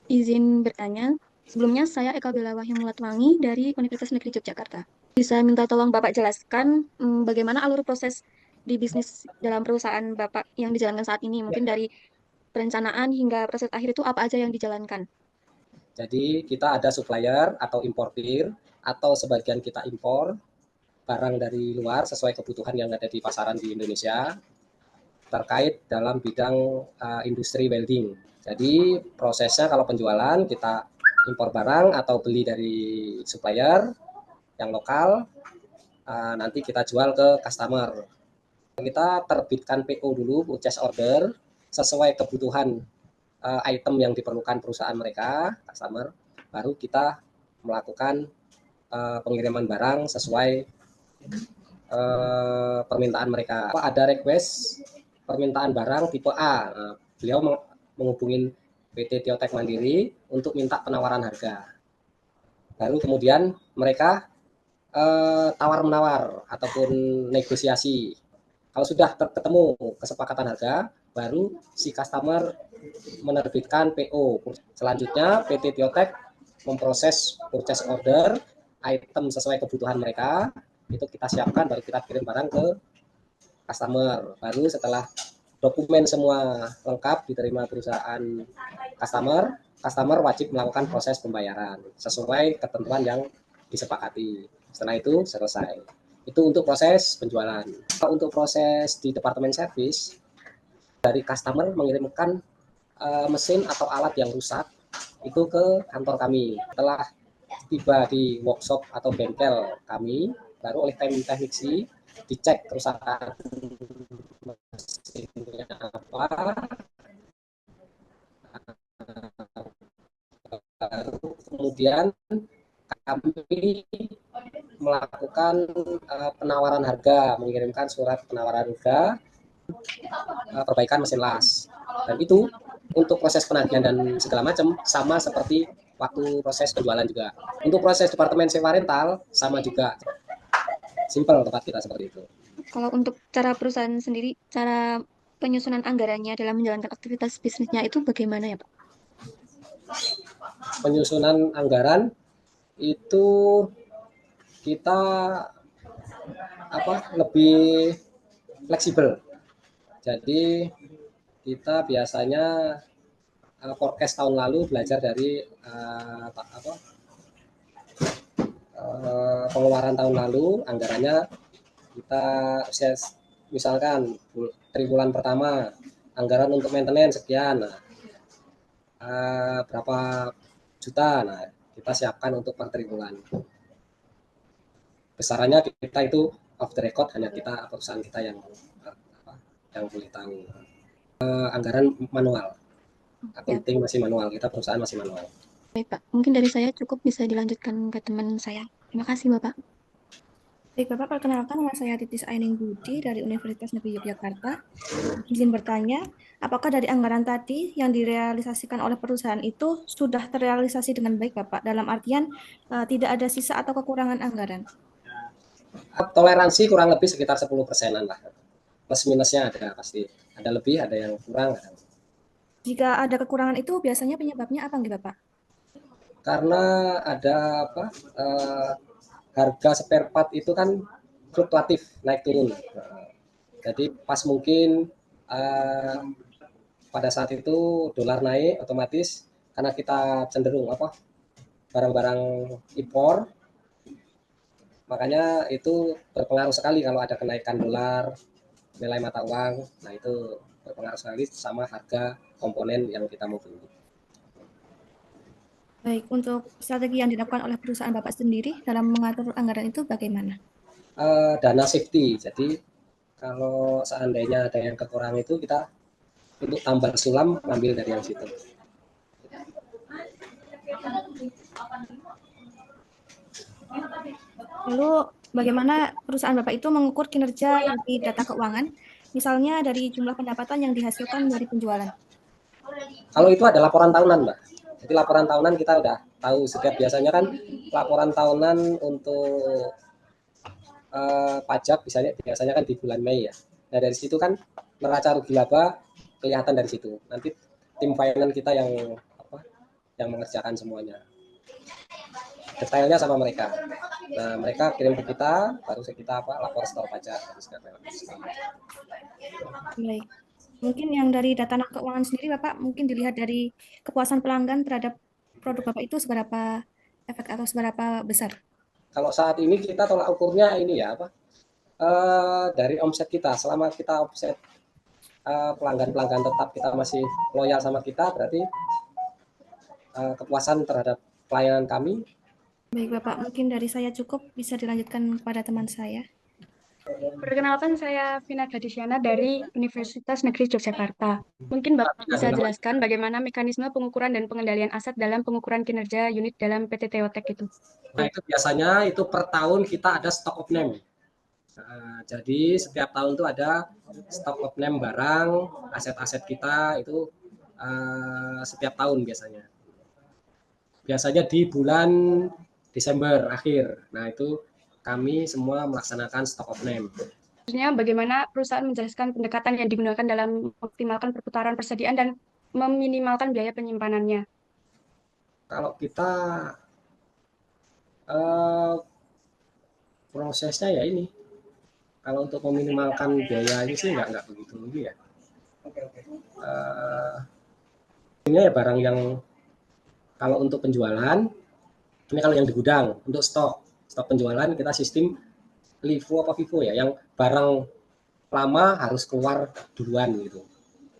Izin bertanya, sebelumnya saya Eka Bella Wahyu Mulatwangi dari Universitas Negeri Yogyakarta. Bisa minta tolong Bapak jelaskan bagaimana alur proses di bisnis dalam perusahaan Bapak yang dijalankan saat ini, Ya, mungkin dari perencanaan hingga proses akhir itu apa aja yang dijalankan? jadi kita ada supplier atau importir atau sebagian kita impor barang dari luar sesuai kebutuhan yang ada di pasaran di Indonesia terkait dalam bidang industri welding. Jadi prosesnya kalau penjualan kita impor barang atau beli dari supplier yang lokal, nanti kita jual ke customer. Kita terbitkan PO dulu, purchase order, sesuai kebutuhan item yang diperlukan perusahaan mereka, customer, baru kita melakukan pengiriman barang sesuai permintaan mereka. Ada request permintaan barang tipe A. Nah, beliau menghubungi PT Tiotek Mandiri untuk minta penawaran harga. Baru kemudian mereka tawar menawar ataupun negosiasi. Kalau sudah ketemu kesepakatan harga, baru si customer menerbitkan PO. Selanjutnya PT Tiotek memproses purchase order item sesuai kebutuhan mereka, itu kita siapkan baru kita kirim barang ke customer. Baru setelah dokumen semua lengkap diterima perusahaan customer, customer wajib melakukan proses pembayaran sesuai ketentuan yang disepakati. Setelah itu selesai. Itu untuk proses penjualan. Untuk proses di departemen service, dari customer mengirimkan mesin atau alat yang rusak itu ke kantor kami. Setelah tiba di workshop atau bengkel kami, baru oleh tim teknisi dicek kerusakan mesinnya apa, baru kemudian kami melakukan penawaran harga, mengirimkan surat penawaran harga perbaikan mesin las. Dan itu untuk proses penagihan dan segala macam sama seperti waktu proses penjualan juga. Untuk proses departemen sewa rental sama juga, simple tempat kita seperti itu. Kalau untuk cara perusahaan sendiri, cara penyusunan anggarannya dalam menjalankan aktivitas bisnisnya itu bagaimana ya Pak? Penyusunan anggaran itu kita lebih fleksibel. Jadi kita biasanya forecast tahun lalu belajar dari pengeluaran tahun lalu, anggarannya kita misalkan triwulan pertama anggaran untuk maintenance sekian, nah, berapa juta, nah kita siapkan untuk per triwulan. Besarannya kita itu off the record, hanya kita perusahaan kita yang boleh tahu. Anggaran manual, Ya, accounting masih manual, kita perusahaan masih manual. baik Pak. Mungkin dari saya cukup bisa dilanjutkan ke teman saya. Terima kasih Bapak. Baik, Bapak, perkenalkan nama saya Titis Aining Budi dari Universitas Negeri Yogyakarta. Izin bertanya, apakah dari anggaran tadi yang direalisasikan oleh perusahaan itu sudah terrealisasi dengan baik, Bapak? Dalam artian tidak ada sisa atau kekurangan anggaran. Toleransi kurang lebih sekitar 10%-an lah. Plus minusnya ada pasti. Ada lebih, ada yang kurang. Jika ada kekurangan itu biasanya penyebabnya apa, nggih, Bapak? Karena ada harga spare part itu kan fluktuatif, naik turun. Jadi pas mungkin uh, pada saat itu dolar naik otomatis, karena kita cenderung barang-barang impor, makanya itu berpengaruh sekali kalau ada kenaikan dolar, nilai mata uang. Nah itu berpengaruh sekali sama harga komponen yang kita mau beli. Baik, untuk strategi yang dilakukan oleh perusahaan Bapak sendiri dalam mengatur anggaran itu bagaimana? Dana safety, jadi kalau seandainya ada yang kekurangan itu kita untuk tambal sulam ngambil dari yang situ. Lalu bagaimana perusahaan Bapak itu mengukur kinerja dari data keuangan, misalnya dari jumlah pendapatan yang dihasilkan dari penjualan? Kalau itu ada laporan tahunan, Mbak. Jadi laporan tahunan kita udah tahu setiap, biasanya kan laporan tahunan untuk pajak biasanya kan di bulan Mei ya. Nah dari situ kan neraca rugi laba kelihatan dari situ. Nanti tim finance kita yang yang mengerjakan semuanya. Detailnya sama mereka. Nah, mereka kirim ke kita, baru kita lapor store pajak. Baik. Mungkin yang dari data keuangan sendiri, Bapak, mungkin dilihat dari kepuasan pelanggan terhadap produk Bapak itu seberapa efek atau seberapa besar? Kalau saat ini kita tolak ukurnya ini ya dari omset kita. Selama kita omset pelanggan-pelanggan tetap kita masih loyal sama kita, berarti kepuasan terhadap pelayanan kami. Baik, Bapak, mungkin dari saya cukup, bisa dilanjutkan kepada teman saya. Perkenalkan, saya Vina Gadisiana dari Universitas Negeri Yogyakarta. Mungkin Bapak bisa jelaskan bagaimana mekanisme pengukuran dan pengendalian aset dalam pengukuran kinerja unit dalam PT Teotek itu. Nah, itu biasanya itu per tahun kita ada stock of name. Jadi setiap tahun itu ada stock of name barang, aset-aset kita itu setiap tahun biasanya. Biasanya di bulan Desember akhir. Nah, itu kami semua melaksanakan stock of name. Maksudnya bagaimana perusahaan menjelaskan pendekatan yang digunakan dalam mengoptimalkan perputaran persediaan dan meminimalkan biaya penyimpanannya. Kalau kita prosesnya ya ini, kalau untuk meminimalkan biaya ini sih nggak begitu lagi ya. Ini ya barang yang kalau untuk penjualan, ini kalau yang di gudang untuk stok penjualan kita sistem LIFO apa FIFO ya, yang barang lama harus keluar duluan gitu.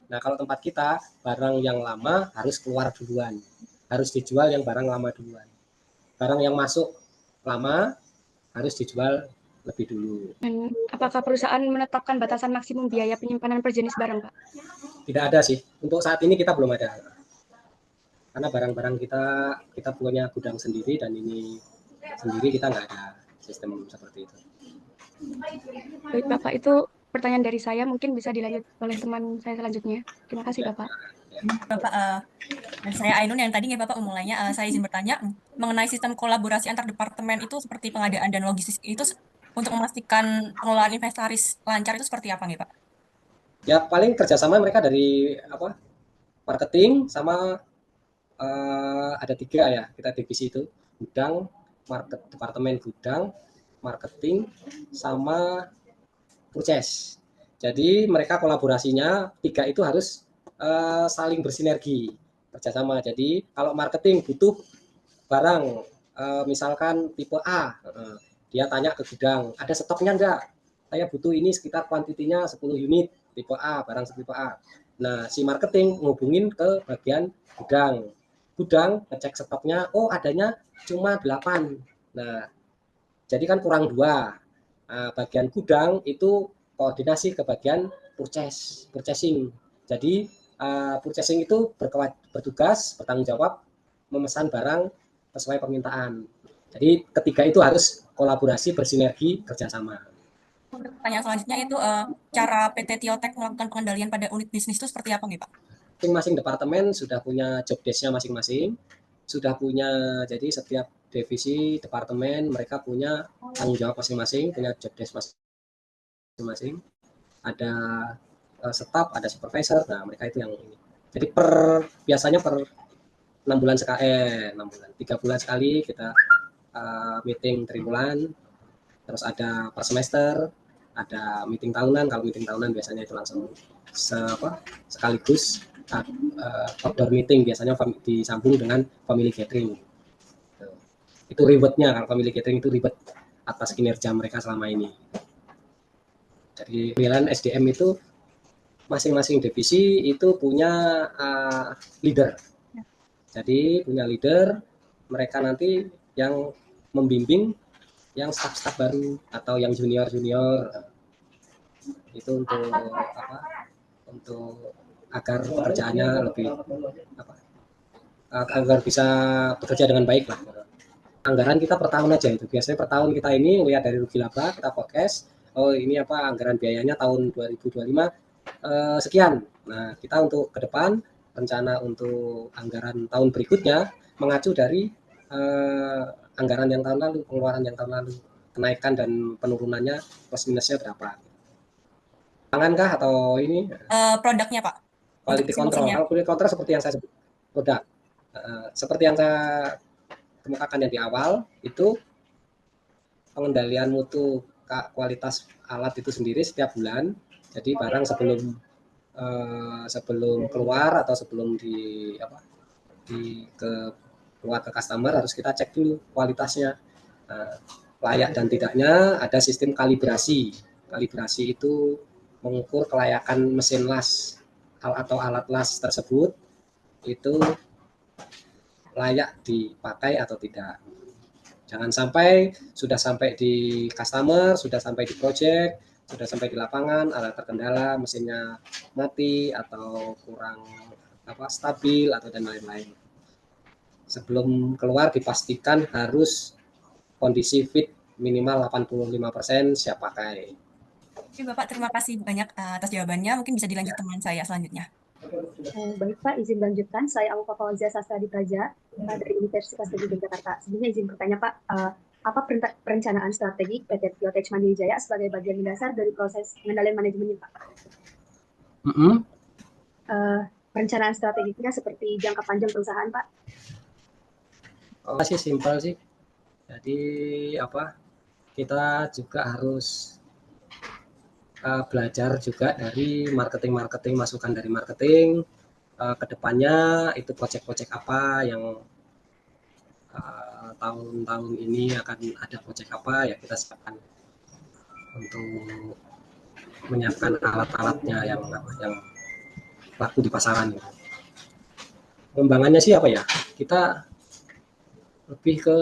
Nah, kalau tempat kita barang yang lama harus keluar duluan, harus dijual yang barang lama duluan. Barang yang masuk lama harus dijual lebih dulu. Dan apakah perusahaan menetapkan batasan maksimum biaya penyimpanan per jenis barang, Pak? Tidak ada sih. Untuk saat ini kita belum ada. Karena barang-barang kita punya gudang sendiri dan ini sendiri kita nggak ada sistem seperti itu. Baik, Bapak, itu pertanyaan dari saya, mungkin bisa dilanjut oleh teman saya selanjutnya. Terima kasih, Bapak. Bapak, dan saya Ainun yang tadi Bapak mulainya, saya izin bertanya mengenai sistem kolaborasi antar departemen itu seperti pengadaan dan logistik itu untuk memastikan pengelolaan inventaris lancar itu seperti apa nih Pak? Ya paling kerjasama mereka dari marketing sama ada 3 ya kita divisi itu, gudang, departemen gudang, marketing sama purchase. Jadi mereka kolaborasinya 3 itu harus saling bersinergi kerjasama. Jadi kalau marketing butuh barang misalkan tipe A, dia tanya ke gudang, ada stoknya enggak? Saya butuh ini sekitar kuantitinya 10 unit tipe A, barang tipe A. Nah, si marketing ngubungin ke bagian gudang ngecek stoknya, oh adanya cuma 8. Nah, jadi kan kurang 2. Nah, bagian gudang itu koordinasi ke bagian purchasing. Jadi purchasing itu bertugas, bertanggung jawab memesan barang sesuai permintaan. Jadi ketiga itu harus kolaborasi, bersinergi, kerjasama. Pertanyaan selanjutnya itu cara PT Teotek melakukan pengendalian pada unit bisnis itu seperti apa nih Pak? Masing-masing departemen sudah punya job desk-nya masing-masing, sudah punya, jadi setiap divisi departemen mereka punya tanggung jawab masing-masing, punya job desk masing-masing. Ada staff, ada supervisor, nah mereka itu yang ini. Jadi biasanya per 6 bulan sekali, 3 bulan sekali kita meeting triwulan, terus ada per semester, ada meeting tahunan. Kalau meeting tahunan biasanya itu langsung sekaligus outdoor meeting, biasanya disambung dengan family gathering. Itu ribetnya, kalau family gathering itu ribet atas kinerja mereka selama ini. Jadi pilihan SDM itu masing-masing divisi itu punya leader. Jadi punya leader, mereka nanti yang membimbing yang staff-staff baru atau yang junior-junior, itu untuk agar pekerjaannya lebih agar bisa bekerja dengan baik lah. Anggaran kita per tahun aja itu. Biasanya per tahun kita ini lihat dari rugi laba, kita forecast, oh ini anggaran biayanya tahun 2025 sekian. Nah, kita untuk ke depan rencana untuk anggaran tahun berikutnya mengacu dari anggaran yang tahun lalu, pengeluaran yang tahun lalu, kenaikan dan penurunannya plus minusnya berapa. Pangankah atau ini? Produknya Pak. Quality control. Kalau quality control seperti yang saya sebut, produk. Seperti yang saya kemukakan yang di awal, itu pengendalian mutu kualitas alat itu sendiri setiap bulan. Jadi barang sebelum keluar atau sebelum keluar ke customer harus kita cek dulu kualitasnya. Layak dan tidaknya ada sistem kalibrasi. Kalibrasi itu mengukur kelayakan mesin las atau alat las tersebut itu layak dipakai atau tidak. Jangan sampai sudah sampai di customer, sudah sampai di project, sudah sampai di lapangan, alat terkendala, mesinnya mati atau kurang stabil atau dan lain-lain. Sebelum keluar dipastikan harus kondisi fit minimal 85% siap pakai. Oke, Bapak, terima kasih banyak atas jawabannya. Mungkin bisa dilanjut teman saya selanjutnya. Baik Pak, izin lanjutkan. Saya Aufa Fauzia Sastra Dipraja dari Universitas Negeri Yogyakarta. Sebelumnya izin bertanya Pak, apa perencanaan strategi PT Biotech Mandiri Jaya sebagai bagian mendasar dari proses pengendalian manajemennya Pak? Perencanaan strateginya seperti jangka panjang perusahaan Pak? Masih simpel sih. Jadi kita juga harus belajar juga dari marketing, masukan dari marketing, kedepannya itu project apa yang tahun-tahun ini akan ada project apa ya kita siapkan untuk menyiapkan alat-alatnya yang laku di pasaran. Pengembangannya sih apa ya, kita lebih ke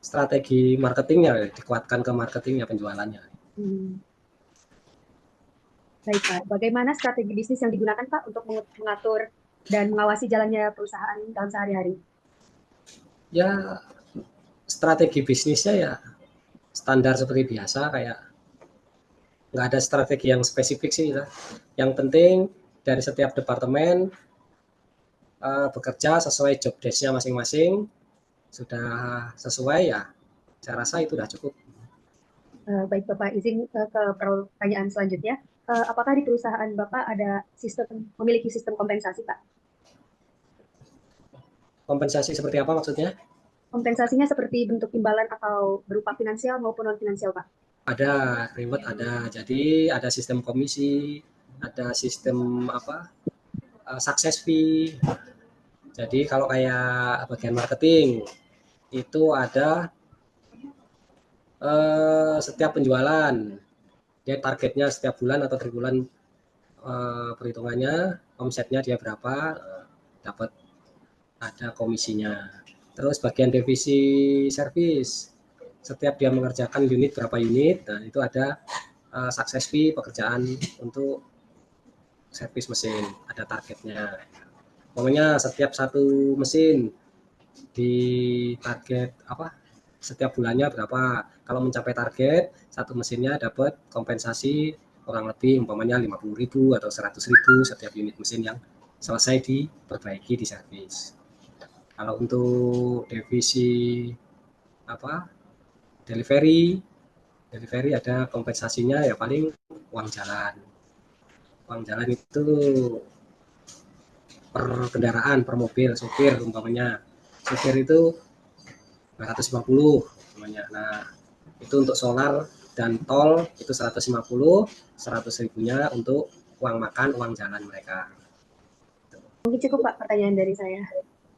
strategi marketingnya, dikuatkan ke marketingnya, penjualannya. Baik Pak, bagaimana strategi bisnis yang digunakan Pak untuk mengatur dan mengawasi jalannya perusahaan dalam sehari-hari? Ya, strategi bisnisnya ya standar seperti biasa, kayak nggak ada strategi yang spesifik sih. Yang penting dari setiap departemen bekerja sesuai job desk-nya masing-masing, sudah sesuai ya, saya rasa itu sudah cukup. Baik Bapak, izin ke pertanyaan selanjutnya. Apakah di perusahaan Bapak memiliki sistem kompensasi Pak? Kompensasi seperti apa maksudnya? Kompensasinya seperti bentuk imbalan atau berupa finansial maupun non finansial Pak? Ada, reward ada. Jadi ada sistem komisi, ada sistem success fee. Jadi kalau kayak bagian marketing itu ada setiap penjualan, dia targetnya setiap bulan atau tribulan, perhitungannya omsetnya dia berapa, dapat ada komisinya. Terus bagian divisi service, setiap dia mengerjakan unit berapa unit, nah itu ada success fee pekerjaan untuk servis mesin, ada targetnya. Pokoknya setiap satu mesin di target setiap bulannya berapa. Kalau mencapai target, satu mesinnya dapat kompensasi kurang lebih umpamanya 50.000 atau 100.000 setiap unit mesin yang selesai diperbaiki di servis. Kalau untuk divisi delivery ada kompensasinya ya paling uang jalan. Uang jalan itu per kendaraan, per mobil, supir umpamanya. Supir itu 250 umpamanya. Nah, itu untuk solar dan tol itu 150, 100.000-nya untuk uang makan, uang jalan mereka. Mungkin cukup Pak pertanyaan dari saya.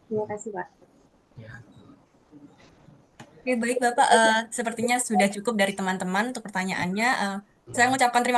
Terima kasih Pak. Ya. Oke, baik Bapak, sepertinya sudah cukup dari teman-teman untuk pertanyaannya. Saya mengucapkan terima